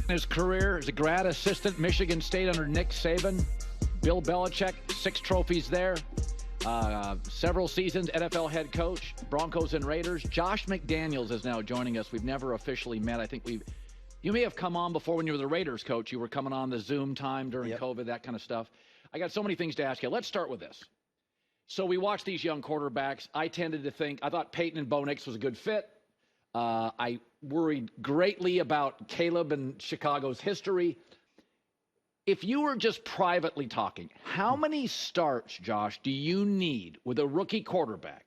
His career as a grad assistant, Michigan State under Nick Saban. Bill Belichick, 6 trophies there. Several seasons, NFL head coach, Broncos and Raiders. Josh McDaniels is now joining us. We've never officially met. I think you may have come on before when you were the Raiders coach. You were coming on the Zoom time during COVID, that kind of stuff. I got so many things to ask you. Let's start with this. So we watched these young quarterbacks. I thought Peyton and Bo Nix was a good fit. I worried greatly about Caleb and Chicago's history. If you were just privately talking, how many starts, Josh, do you need with a rookie quarterback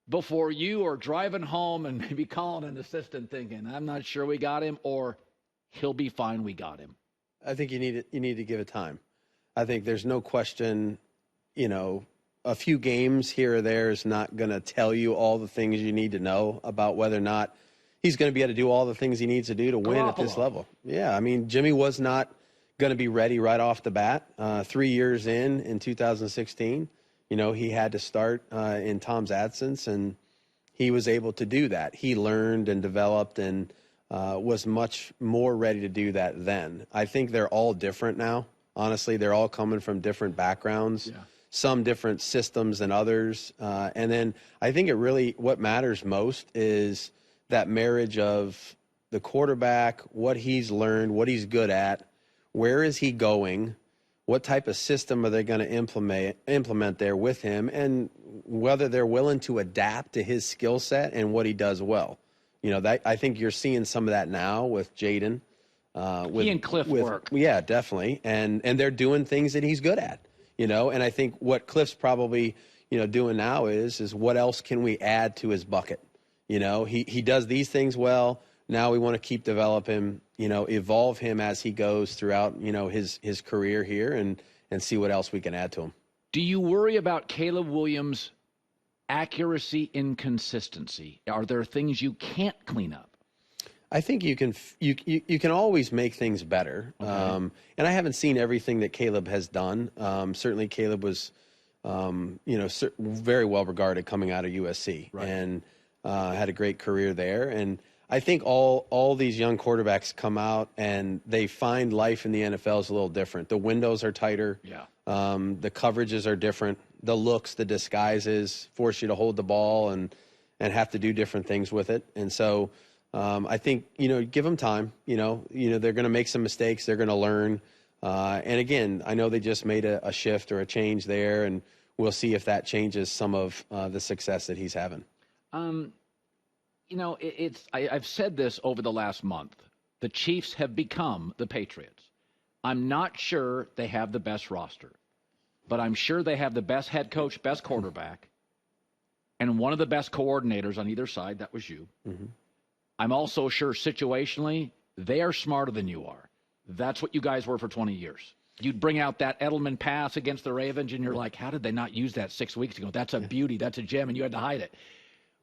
before you are driving home and maybe calling an assistant thinking, I'm not sure we got him, or he'll be fine, we got him? I think you need to give it time. I think there's no question, a few games here or there is not going to tell you all the things you need to know about whether or not he's going to be able to do all the things he needs to do to win at this level. Yeah, I mean, Jimmy was not going to be ready right off the bat. 3 years in 2016, he had to start in Tom's absence, and he was able to do that. He learned and developed and was much more ready to do that then. I think they're all different now. Honestly, they're all coming from different backgrounds. Yeah. Some different systems than others. And then I think what matters most is that marriage of the quarterback, what he's learned, what he's good at, where is he going, what type of system are they going to implement there with him, and whether they're willing to adapt to his skill set and what he does well. I think you're seeing some of that now with Jaden. He and Cliff work. Yeah, definitely. And they're doing things that he's good at. And I think what Cliff's probably, doing now is what else can we add to his bucket? He does these things well. Now we want to keep developing him, evolve him as he goes throughout, his career here and see what else we can add to him. Do you worry about Caleb Williams' accuracy inconsistency? Are there things you can't clean up? I think you can always make things better. Okay. And I haven't seen everything that Caleb has done. Certainly Caleb was, very well regarded coming out of USC, right, and had a great career there. And I think all these young quarterbacks come out and they find life in the NFL is a little different. The windows are tighter. Yeah. The coverages are different. The looks, the disguises force you to hold the ball and have to do different things with it. And so, I think, give them time, they're going to make some mistakes. They're going to learn. And again, I know they just made a shift or a change there, and we'll see if that changes some of the success that he's having. I've said this over the last month. The Chiefs have become the Patriots. I'm not sure they have the best roster, but I'm sure they have the best head coach, best quarterback, and one of the best coordinators on either side. That was you. Mm-hmm. I'm also sure situationally they are smarter than you are. That's what you guys were for 20 years. You'd bring out that Edelman pass against the Ravens, and you're like, how did they not use that 6 weeks ago? That's a beauty. That's a gem, and you had to hide it.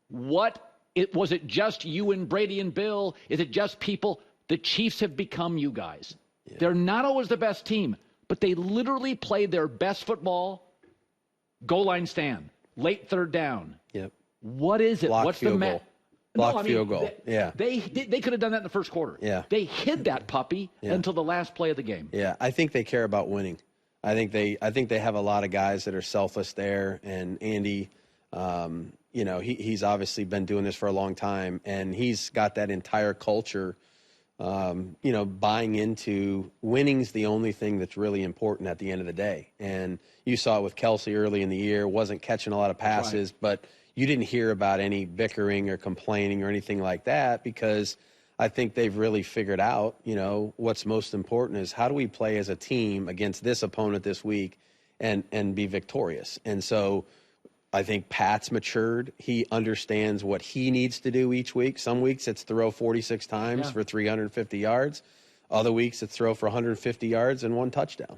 Was it just you and Brady and Bill? Is it just people? The Chiefs have become you guys. Yeah. They're not always the best team, but they literally play their best football, goal line stand, late third down. Yep. What is it? What's the field goal. They could have done that in the first quarter. Yeah. They hid that puppy until the last play of the game. Yeah, I think they care about winning. I think they have a lot of guys that are selfless there, and Andy, he's obviously been doing this for a long time, and he's got that entire culture, buying into winning's the only thing that's really important at the end of the day. And you saw it with Kelsey early in the year, wasn't catching a lot of passes, right, but you didn't hear about any bickering or complaining or anything like that, because I think they've really figured out, what's most important is how do we play as a team against this opponent this week and be victorious. And so I think Pat's matured. He understands what he needs to do each week. Some weeks it's throw 46 times for 350 yards. Other weeks it's throw for 150 yards and 1 touchdown,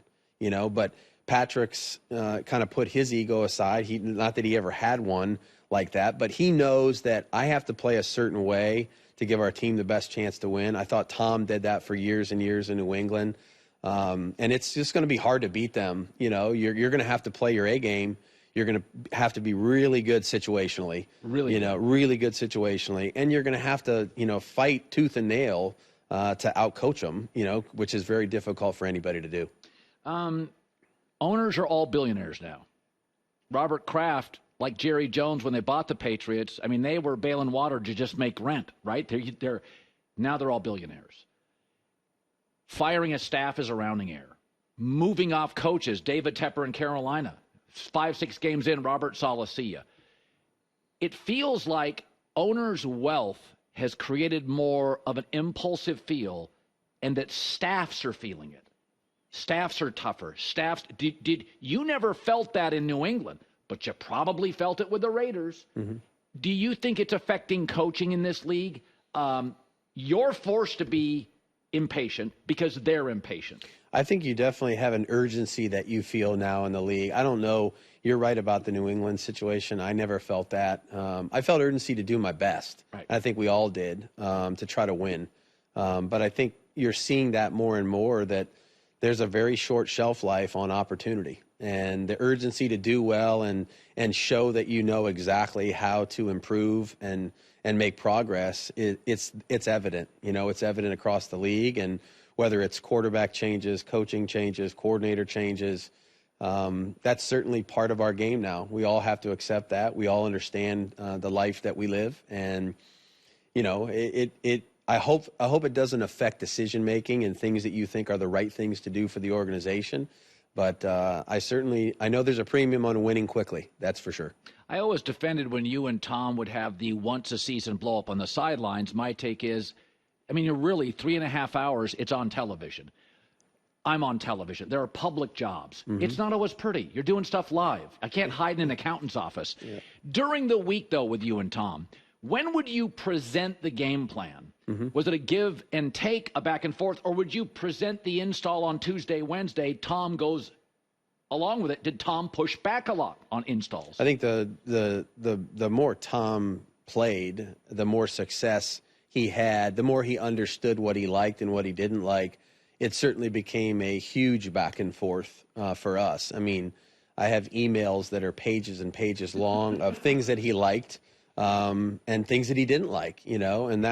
but Patrick's kind of put his ego aside. Not that he ever had one like that, but he knows that I have to play a certain way to give our team the best chance to win. I thought Tom did that for years and years in New England. And it's just going to be hard to beat them. You're going to have to play your A game. You're going to have to be really good situationally, really good situationally. And you're going to have to, fight tooth and nail to outcoach them, which is very difficult for anybody to do. Owners are all billionaires now. Robert Kraft, like Jerry Jones when they bought the Patriots, I mean, they were bailing water to just make rent, right? Now they're all billionaires. Firing a staff is a rounding error. Moving off coaches, David Tepper in Carolina. 5-6 games in, Robert Saleh, see ya. It feels like owners' wealth has created more of an impulsive feel, and that staffs are feeling it. Staffs are tougher. Did you never felt that in New England, but you probably felt it with the Raiders. Mm-hmm. Do you think it's affecting coaching in this league? You're forced to be impatient because they're impatient. I think you definitely have an urgency that you feel now in the league. I don't know. You're right about the New England situation. I never felt that. I felt urgency to do my best. Right. I think we all did, to try to win. But I think you're seeing that more and more, that there's a very short shelf life on opportunity. And the urgency to do well and show that you know exactly how to improve and make progress, it's evident. It's evident across the league. And whether it's quarterback changes, coaching changes, coordinator changes, that's certainly part of our game now. We all have to accept that. We all understand the life that we live. And, I hope it doesn't affect decision making and things that you think are the right things to do for the organization. But I know there's a premium on winning quickly. That's for sure. I always defended when you and Tom would have the once-a-season blow-up on the sidelines. My take is, you're really 3.5 hours, it's on television. I'm on television. There are public jobs. Mm-hmm. It's not always pretty. You're doing stuff live. I can't hide in an accountant's office. Yeah. During the week, though, with you and Tom, when would you present the game plan? Mm-hmm. Was it a give and take, a back and forth, or would you present the install on Tuesday, Wednesday, Tom goes along with it? Did Tom push back a lot on installs? I think the more Tom played, the more success he had, the more he understood what he liked and what he didn't like. It certainly became a huge back and forth for us. I have emails that are pages and pages long of things that he liked and things that he didn't like, and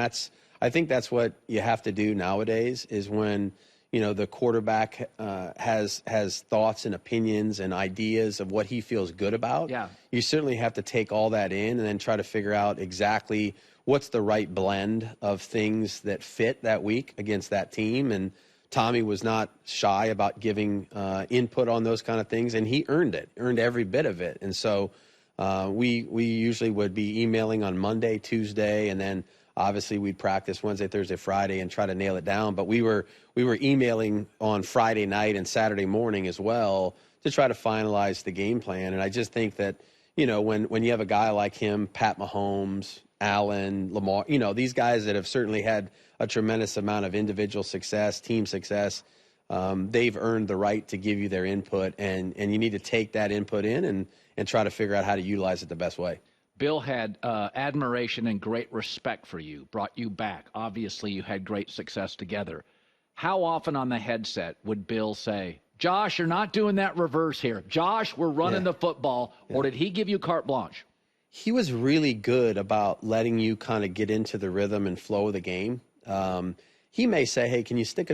I think that's what you have to do nowadays, is when, the quarterback has thoughts and opinions and ideas of what he feels good about. Yeah. You certainly have to take all that in and then try to figure out exactly what's the right blend of things that fit that week against that team. And Tommy was not shy about giving input on those kind of things, and he earned every bit of it. And so we usually would be emailing on Monday, Tuesday, and then obviously we'd practice Wednesday, Thursday, Friday and try to nail it down. But we were emailing on Friday night and Saturday morning as well to try to finalize the game plan. And I just think that, when you have a guy like him, Pat Mahomes, Allen, Lamar, these guys that have certainly had a tremendous amount of individual success, team success, they've earned the right to give you their input, and you need to take that input in and try to figure out how to utilize it the best way. Bill had admiration and great respect for you, brought you back. Obviously, you had great success together. How often on the headset would Bill say, Josh, you're not doing that reverse here. Josh, we're running the football. Yeah. Or did he give you carte blanche? He was really good about letting you kind of get into the rhythm and flow of the game. He may say, hey, can you stick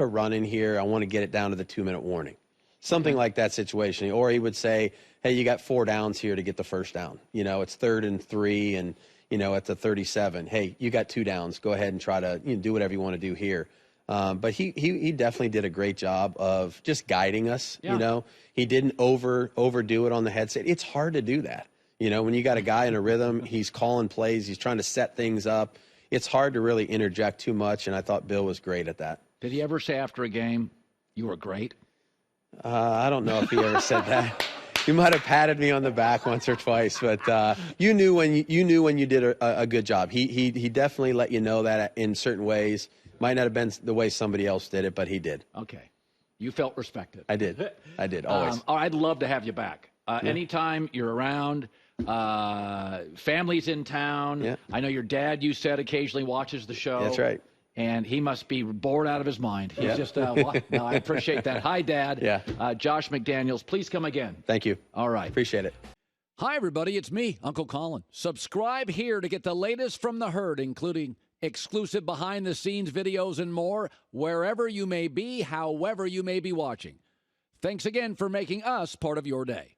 a run in here? I want to get it down to the 2-minute warning. Something like that situation. Or he would say, hey, you got 4 downs here to get the first down. It's 3rd and 3 and, at the 37. Hey, you got 2 downs. Go ahead and try to do whatever you want to do here. But he definitely did a great job of just guiding us. Yeah. He didn't overdo it on the headset. It's hard to do that. When you got a guy in a rhythm, he's calling plays, he's trying to set things up. It's hard to really interject too much, and I thought Bill was great at that. Did he ever say after a game, you were great? I don't know if he ever said that. You might have patted me on the back once or twice, but you knew when you did a good job. He definitely let you know that in certain ways. Might not have been the way somebody else did it, but he did. Okay. You felt respected. I did, always. I'd love to have you back. Anytime you're around, family's in town. Yeah. I know your dad, you said, occasionally watches the show. That's right. And he must be bored out of his mind. He's just, no, I appreciate that. Hi, Dad. Yeah. Josh McDaniels, please come again. Thank you. All right. Appreciate it. Hi, everybody. It's me, Uncle Colin. Subscribe here to get the latest from the herd, including exclusive behind-the-scenes videos, and more, wherever you may be, however you may be watching. Thanks again for making us part of your day.